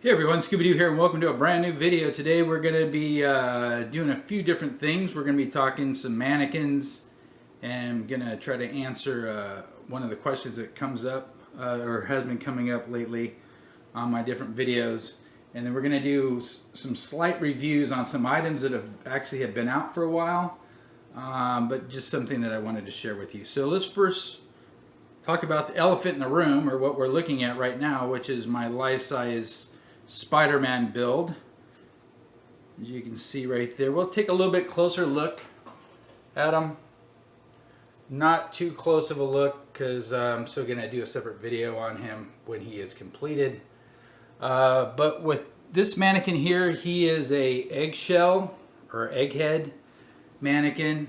Hey everyone, Scooby-Doo here and welcome to a brand new video. Today we're going to be doing a few different things. We're going to be talking some mannequins and going to try to answer one of the questions that comes up or has been coming up lately on my different videos. And then we're going to do some slight reviews on some items that have been out for a while, but just something that I wanted to share with you. So let's first talk about the elephant in the room, or what we're looking at right now, which is my life-size Spider-Man build. As you can see right there, we'll take a little bit closer look at him. Not too close of a look because I'm still going to do a separate video on him when he is completed. But with this mannequin here, he is a eggshell or egghead mannequin.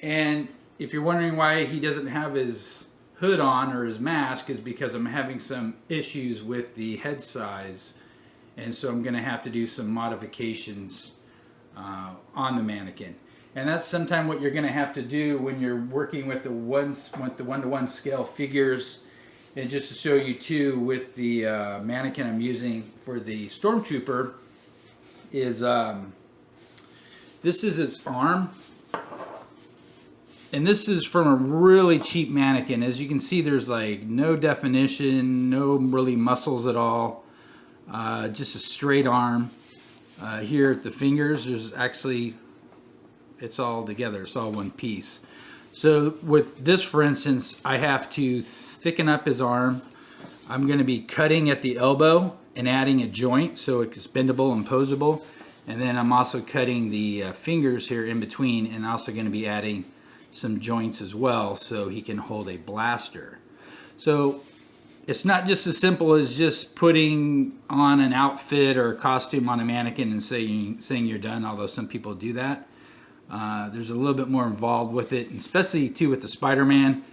And if you're wondering why he doesn't have his hood on or his mask, is because I'm having some issues with the head size, and so I'm going to have to do some modifications on the mannequin. And that's sometimes what you're going to have to do when you're working with the one-to-one scale figures. And just to show you too, with the mannequin I'm using for the Stormtrooper, is this is its arm. And this is from a really cheap mannequin. As you can see, there's like no definition, no really muscles at all. Just a straight arm. Here at the fingers, there's actually, it's all together. It's all one piece. So with this, for instance, I have to thicken up his arm. I'm going to be cutting at the elbow and adding a joint so it's bendable and posable. And then I'm also cutting the fingers here in between, and also going to be adding some joints as well so he can hold a blaster. So it's not just as simple as just putting on an outfit or a costume on a mannequin and saying you're done, although some people do that. There's a little bit more involved with it, and especially too with the Spider-Man.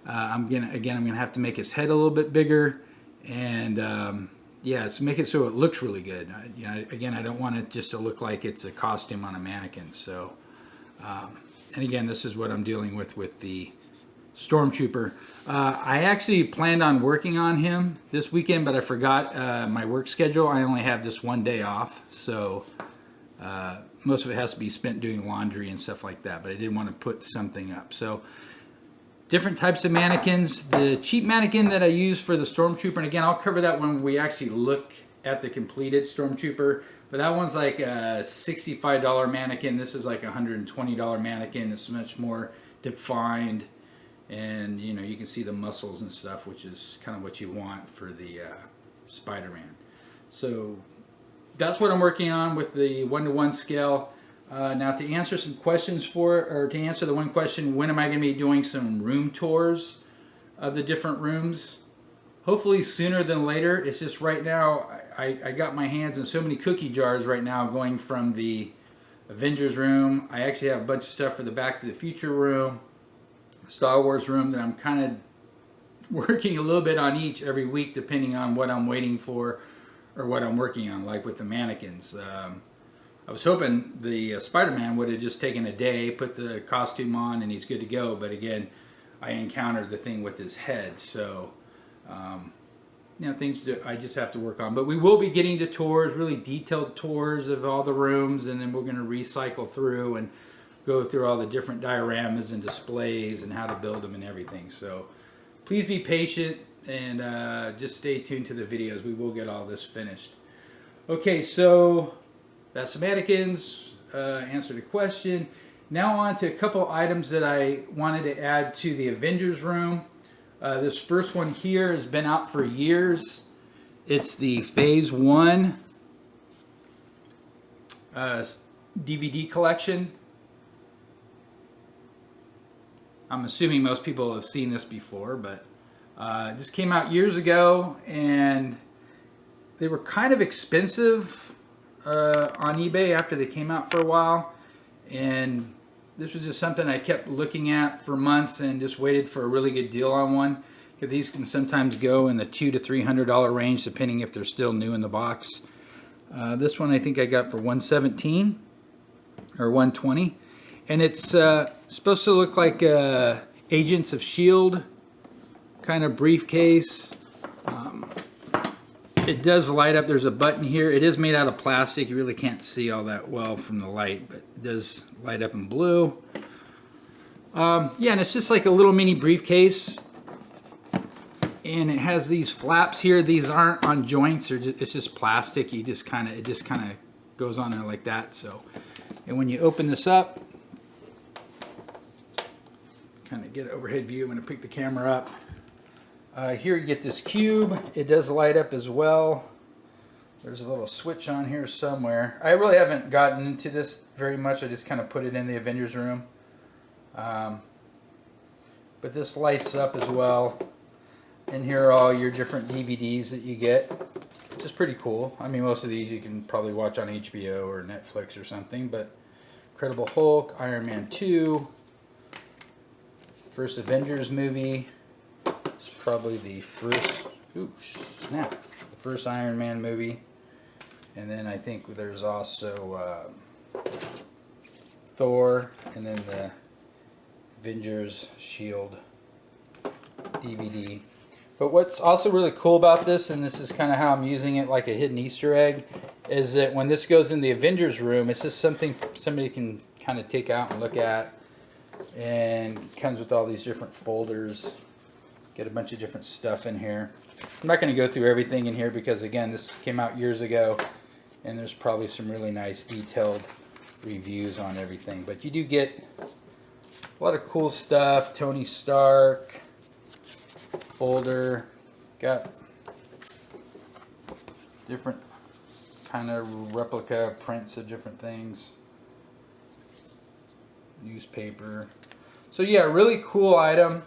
I'm gonna have to make his head a little bit bigger, and yeah, so make it so it looks really good. Again, I don't want it just to look like it's a costume on a mannequin. So and again, this is what I'm dealing with the Stormtrooper. I actually planned on working on him this weekend, but I forgot my work schedule. I only have this one day off, so most of it has to be spent doing laundry and stuff like that, but I did want to put something up. So different types of mannequins. The cheap mannequin that I use for the Stormtrooper, and again, I'll cover that when we actually look at the completed Stormtrooper. But that one's like a $65 mannequin. This is like a $120 mannequin. It's much more defined, and you can see the muscles and stuff, which is kind of what you want for the Spider-Man. So that's what I'm working on with the one-to-one scale. Now, to answer some questions to answer the one question, when am I going to be doing some room tours of the different rooms? Hopefully sooner than later. It's just right now, I got my hands in so many cookie jars right now, going from the Avengers room. I actually have a bunch of stuff for the Back to the Future room, Star Wars room, that I'm kind of working a little bit on each every week, depending on what I'm waiting for or what I'm working on, like with the mannequins. I was hoping the Spider-Man would have just taken a day, put the costume on, and he's good to go. But again, I encountered the thing with his head. So things that I just have to work on. But we will be getting to tours, really detailed tours of all the rooms, and then we're going to recycle through and go through all the different dioramas and displays and how to build them and everything. So please be patient and just stay tuned to the videos. We will get all this finished. Okay, so that's the mannequins. Answered a question. Now on to a couple items that I wanted to add to the Avengers room. This first one here has been out for years. It's the Phase 1 DVD collection. I'm assuming most people have seen this before, but this came out years ago, and they were kind of expensive on eBay after they came out for a while. And this was just something I kept looking at for months and just waited for a really good deal on one. Because these can sometimes go in the $200 to $300 range, depending if they're still new in the box. This one I think I got for $117 or $120, and it's supposed to look like Agents of S.H.I.E.L.D. kind of briefcase. it does light up. There's a button here. It is made out of plastic. You really can't see all that well from the light, but it does light up in blue. Yeah, and it's just like a little mini briefcase. And it has these flaps here. These aren't on joints. It's just plastic. It just kind of goes on there like that. So, and when you open this up, kind of get an overhead view. I'm going to pick the camera up. Here you get this cube. It does light up as well. There's a little switch on here somewhere. I really haven't gotten into this very much. I just kind of put it in the Avengers room. But this lights up as well. And here are all your different DVDs that you get, which is pretty cool. I mean, most of these you can probably watch on HBO or Netflix or something, but Incredible Hulk, Iron Man 2, first Avengers movie. It's probably the first, the first Iron Man movie. And then I think there's also Thor, and then the Avengers Shield DVD. But what's also really cool about this, and this is kind of how I'm using it like a hidden Easter egg, is that when this goes in the Avengers room, it's just something somebody can kind of take out and look at. And it comes with all these different folders. Get a bunch of different stuff in here. I'm not going to go through everything in here because, again, this came out years ago. And there's probably some really nice detailed reviews on everything. But you do get a lot of cool stuff. Tony Stark folder, got different kind of replica prints of different things, newspaper. So yeah, really cool item,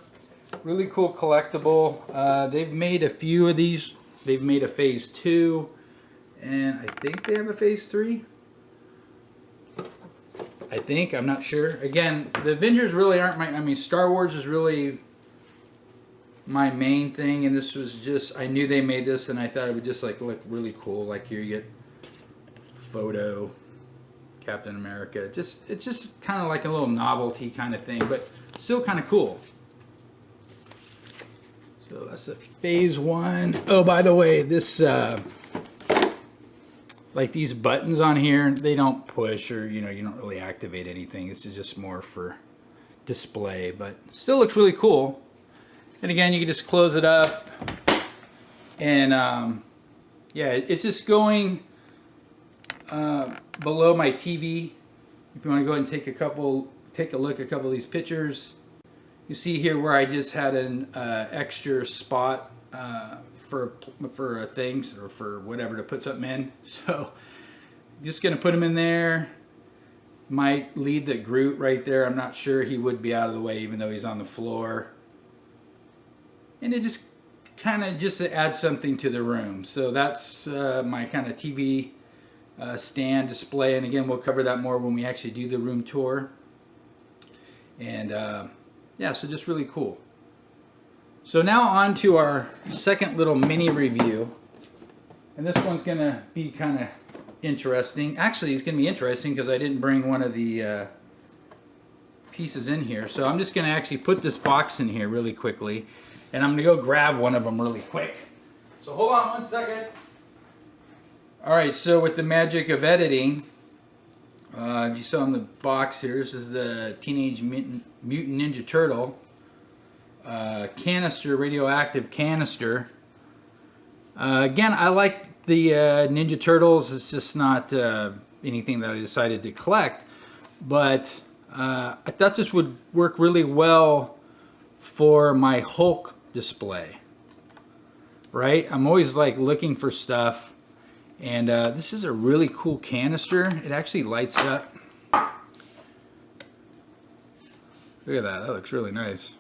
really cool collectible. They've made a few of these. They've made a phase 2, and I think they have a phase 3. I'm not sure. Again, the Avengers really aren't I mean, Star Wars is really my main thing, and this was just, I knew they made this and I thought it would just like look really cool. Like here you get photo Captain America. It's just kind of like a little novelty kind of thing, but still kind of cool. So that's a phase 1. Oh, by the way, this like these buttons on here, they don't push, or you don't really activate anything. This is just more for display, but still looks really cool. And again, you can just close it up, and yeah, it's just going below my TV. If you want to go ahead and take a look at a couple of these pictures, you see here where I just had an extra spot for things or for whatever to put something in. So I'm just gonna put them in there. Might leave the Groot right there. I'm not sure. He would be out of the way even though he's on the floor. And it just kind of just adds something to the room. So that's my kind of TV stand display. And again, we'll cover that more when we actually do the room tour. And yeah, so just really cool. So now on to our second little mini review. And this one's going to be kind of interesting. Actually, it's going to be interesting because I didn't bring one of the pieces in here. So I'm just going to actually put this box in here really quickly. And I'm going to go grab one of them really quick. So hold on 1 second. Alright, so with the magic of editing, you saw in the box here, this is the Teenage Mutant Ninja Turtle canister, radioactive canister. Again, I like the Ninja Turtles. It's just not anything that I decided to collect. But I thought this would work really well for my Hulk display, right? I'm always like looking for stuff, and this is a really cool canister. It actually lights up. Look at that, that looks really nice.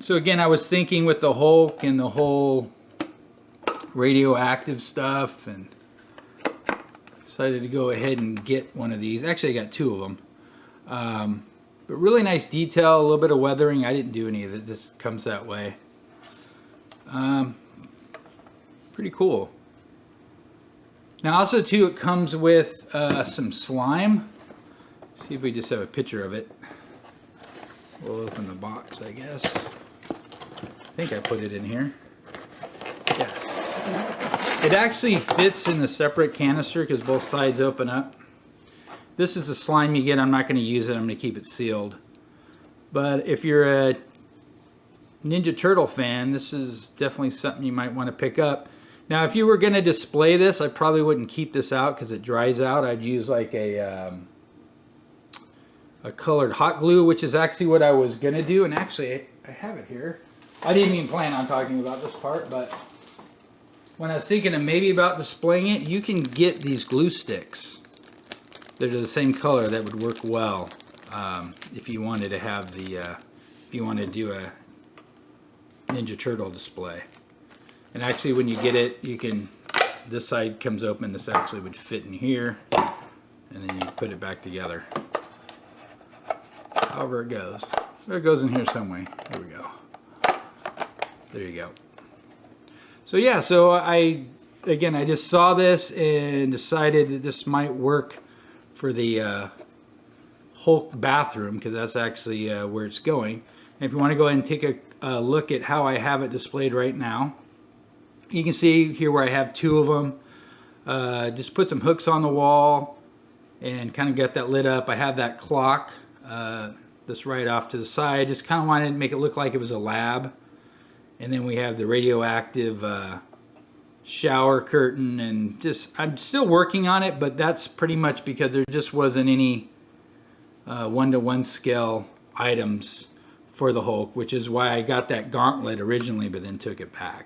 So again, I was thinking with the Hulk and the whole radioactive stuff, and decided to go ahead and get one of these. Actually, I got 2 of them. But really nice detail, a little bit of weathering. I didn't do any of it. This comes that way. Pretty cool. Now also too, it comes with some slime. See if we just have a picture of it. We'll open the box, I guess. think I put it in here. Yes. It actually fits in the separate canister because both sides open up. This is the slime you get. I'm not going to use it. I'm going to keep it sealed. But if you're a Ninja Turtle fan, this is definitely something you might want to pick up. Now, if you were going to display this, I probably wouldn't keep this out because it dries out. I'd use like a colored hot glue, which is actually what I was going to do. And actually, I have it here. I didn't even plan on talking about this part, but when I was thinking of maybe about displaying it, you can get these glue sticks. They're the same color. That would work well if you wanted to have the, if you want to do a Ninja Turtle display. And actually, when you get it, you can, this side comes open, this actually would fit in here, and then you put it back together. However it goes. It goes in here some way. There we go. There you go. So yeah, so I just saw this and decided that this might work for the Hulk bathroom, because that's actually where it's going. And if you want to go ahead and take a look at how I have it displayed right now, you can see here where I have two of them. Just put some hooks on the wall and kind of got that lit up. I have that clock that's right off to the side. Just kind of wanted to make it look like it was a lab. And then we have the radioactive shower curtain, and just, I'm still working on it, but that's pretty much because there just wasn't any 1-to-1 scale items for the Hulk, which is why I got that gauntlet originally, but then took it back.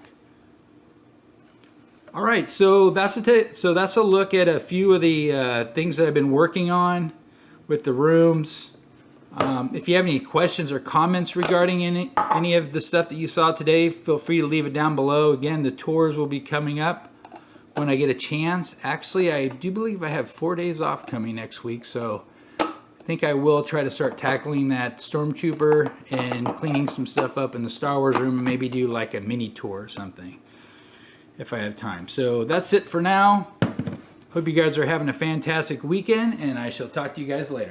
All right, so that's a look at a few of the things that I've been working on with the rooms. If you have any questions or comments regarding any of the stuff that you saw today, feel free to leave it down below. Again, the tours will be coming up when I get a chance. Actually, I do believe I have 4 days off coming next week, so I think I will try to start tackling that Stormtrooper and cleaning some stuff up in the Star Wars room, and maybe do like a mini tour or something if I have time. So that's it for now. Hope you guys are having a fantastic weekend, and I shall talk to you guys later.